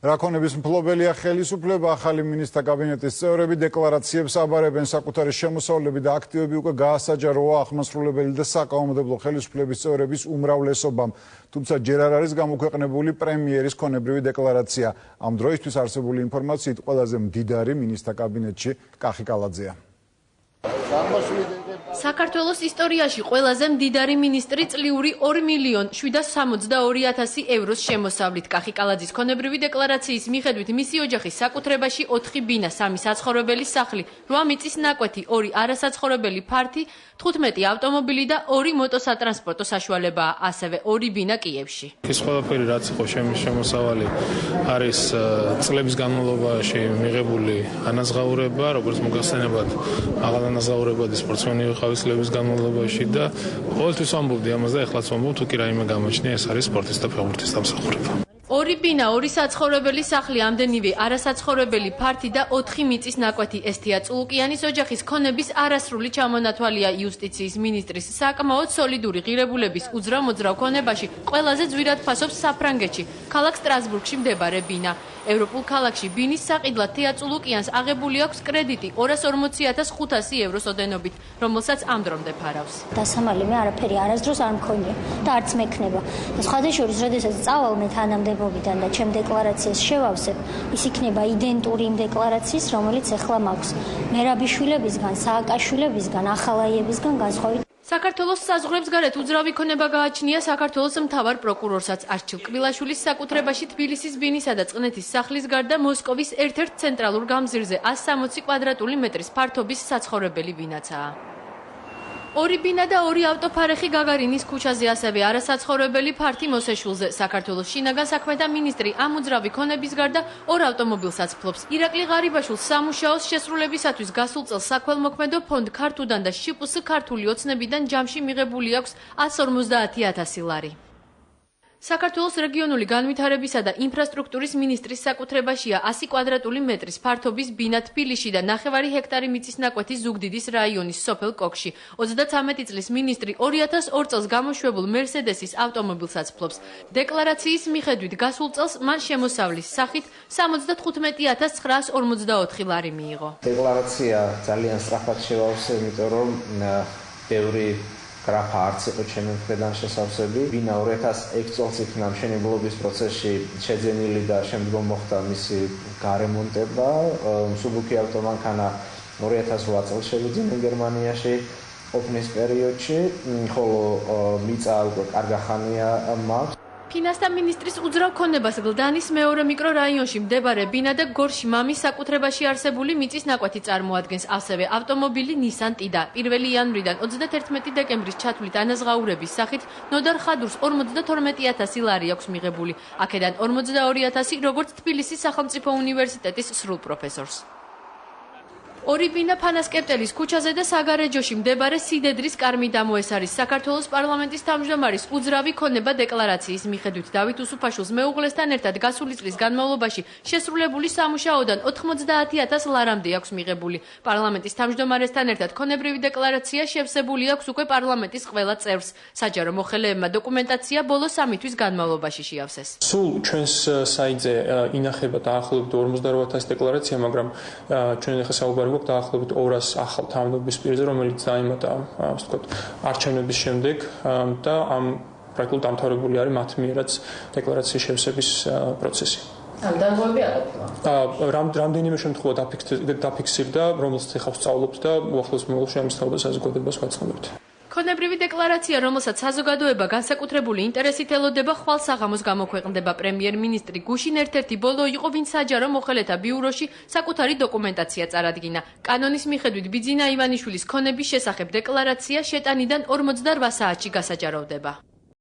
რაკონების მფლობელია ხელისუფლება, ახალი მინისტრთა კაბინეტის წევრები დეკლარაციებს აბარებენ, საკუთარი შემოსავლები და აქტივები უკვე გაასაჯაროა ახმასრულებელი და საკანონმდებლო ხელისუფლების წევრების უმრავლესობამ. თუმცა ჯერ არ არის გამოქვეყნებული პრემიერის ქონებრივი დეკლარაცია. ამ დროისთვის არსებული ინფორმაციით ყველაზე მდიდარი მინისტრთა კაბინეტში კახი კალაძეა. საქართველოს ისტორიაში ყველაზე მდიდარი მინისტრი წლიური 2.762.000 ევროს შემოსავლით. კახი კალაძის ქონებრივი დეკლარაციის მიხედვით მისი ოჯახის საკუთრებაში 4 ბინა, 3 საცხოვრებელი სახლი, 8 მიწის ნაკვეთი, 2 არასაცხოვრებელი ფართი, 15 ავტომობილი და 2 მოტოსატრანსპორტო საშუალებაა, ასევე 2 ბინა კიევში. ეს ყველაფერი რაც იყო შემოსავალი არის წლების განმავლობაში მიღებული ანაზღაურება, როგორც მოგახსენებათ, აღანაზღაურებადი სპორტსმენი ვიყავი წლების განმავლობაში და ყოველთვის ვამბობდი ამას და ეხლაც ვამბობ, თუ კი რაიმე გამოჩნია, ეს არის სპორტის და ფეხბურთის დამსახურება. 2 ბინა, 2 საცხოვრებელი სახლი, ამდენივე არასაცხოვრებელი ფართი და 4 მიწის ნაკვეთი. ესთია წულუკიანის ოჯახის ქონების არასრული ჩამონათვალია იუსტიციის მინისტრის საკმაოდ სოლიდური ღირებულების უძრავ-მოძრავ ქონებაში ყველაზე ძვირად ფასობს საფრანგეთში, ქალაქ სტრასბურგში მდებარე ბინა. ევროპულ ქალაქში ბინის საყიდლად თეა წულუკიანს აღებული აქვს კრედიტი 240.500 ევროს ოდენობით, რომელსაც ამ დრომდე ფარავს. დასამალი მე არაფერი არასდროს არ მქონია და არც მექნება. და სხვადასხვა როდესაც წავალ მე თანამდებობიდან და ჩემ დეკლარაციას შევავსებ, ის იქნება იდენტური იმ დეკლარაციის, რომელიც ახლა მაქვს. მერაბიშვილებისგან, სააკაშვილებისგან, ახალაიებისგან განსხვავებით. საქართველოს საზღვრებს გარეთ უძრავი ქონება გააჩნია საქართველოს მთავარ პროკურორსაც. არჩილ კბილაშვილის საკუთრებაში თბილისის ბინისა და წყნეთის სახლის გარდა მოსკოვის ერთ-ერთ ცენტრალურ გამზირზე 160 კვადრატული მეტრის ფართობის საცხოვრებელი ბინაცაა. 2 ბინა და 2 ავტოფარეხი გაგარინის ქუჩაზე, ასევე არასაცხოვრებელი ფართი მოსეშულზე. საქართველოს შინაგან საქმეთა მინისტრი ამ უძრავი ქონების გარდა 2 ავტომობილსაც ფლობს. ირაკლი ღარიბაშვილს სამუშაოს შესრულებისათვის გასულ წელს საქველმოქმედო ფონდ ქართუდან და შპს ქართული ოცნებიდან ჯამში მიღებული აქვს 150.000 ლარი. საქართველოს რეგიონული განვითარებისა და ინფრასტრუქტურის მინისტრის საკუთრებაშია 100 კვადრატული მეტრის ფართობის ბინა თბილისში და 9 ჰექტარი მიწის ნაკვეთი ზუგდიდის რაიონის სოფელ კოქში. 33 წლის მინისტრი 2002 წელს გამოშვებულ მერსედესის ავტომობილსაც ფლობს. დეკლარაციის მიხედვით გასულ წელს მან შემოსავლის სახით 75.944 ლარი მიიღო. დეკლარაცია ძალიან სწრაფად შევავსე, იმიტომ რომ ბევრი გრაფა არც იყო ჩემი მხრიდან შესავსები. ბინა 2006 წელს იქნა მშენებლობის პროცესში შეძენილი და შემდგომ მოხდა მისი გარემონტება. მსუბუქი ავტომანქანა 2008 წელს შევიძინა გერმანიაში ყოფნის პერიოდში, ხოლო მიწა უკვე კარგახანია მაქვს. ფინანსთა მინისტრის უძრავ ქონებას გლდანის მეორე მიკრორაიონში მდებარე ბინა და გორში მამის საკუთრებაში არსებული მიწის ნაკვეთი წარმოადგენს, ასევე ავტომობილი Nissan Tida. 1 იანვრიდან 31 დეკემბრის ჩათვლით ანაზღაურების სახით ნოდარ ხადურს 52.000 ლარი აქვს მიღებული. აქედან 42.000 როგორც თბილისის სახელმწიფო უნივერსიტეტის სრულ პროფესორს. 2 ბინა ფანასკეპტელის ქუჩაზე და საგარეჯოში მდებარე სიდედრის კარმი დამოესარის. საქართველოს პარლამენტის თავმჯდომარის უძრავი ქონება დეკლარაციის მიხედვით დავით უსუფაშვილს მეუღლესთან ერთად გასული წლის განმავლობაში შესრულებული სამუშაოდან 90.000 ლარამდე აქვს მიღებული. პარლამენტის თავმჯდომარესთან ერთად ქონებრივი დეკლარაცია შევსებული აქვს უკვე პარლამენტის ყველა წევრს. საჯარო მოხელეებმა დოკუმენტაცია ბოლო 3 თვის განმავლობაში შეავსეს. სულ ჩვენს საიტზე ინახება დაახლოებით 48.000 დეკლარაცია, მაგრამ ჩვენ ახლა საუბარი დაახლოებით 200 ახალ თავმჯდომარის პირზე, რომელიც დაემატა ასე ვთქვათ არჩევნების შემდეგ და ამ პრაქტიკულად დამთავრებული არის მათ მიერაც დეკლარაციის შევსების პროცესი. ამ დაგროვები არ ყოფილა. რამდენიმე შემთხვევა დაფიქსირდა, რომელსაც ახლა ვსწავლობთ და უახლოეს მომავალში ამის თაობა საზოგადოებას ვაცხობთ. ქონებრივი დეკლარაცია, რომელსაც საზოგადოება განსაკუთრებული ინტერესით ელოდება, ხვალ საღამოს გამოქვეყნდება. პრემიერ-მინისტრი გუშინ ერთ-ერთი ბოლო იყო, ვინც საჯარო მოხელეთა ბიუროში საკუთარი დოკუმენტაცია წარადგინა. კანონის მიხედვით ბიძინა ივანიშვილის ქონების შესახებ დეკლარაცია შეტანიდან 48 საათში გასაჯაროვდება.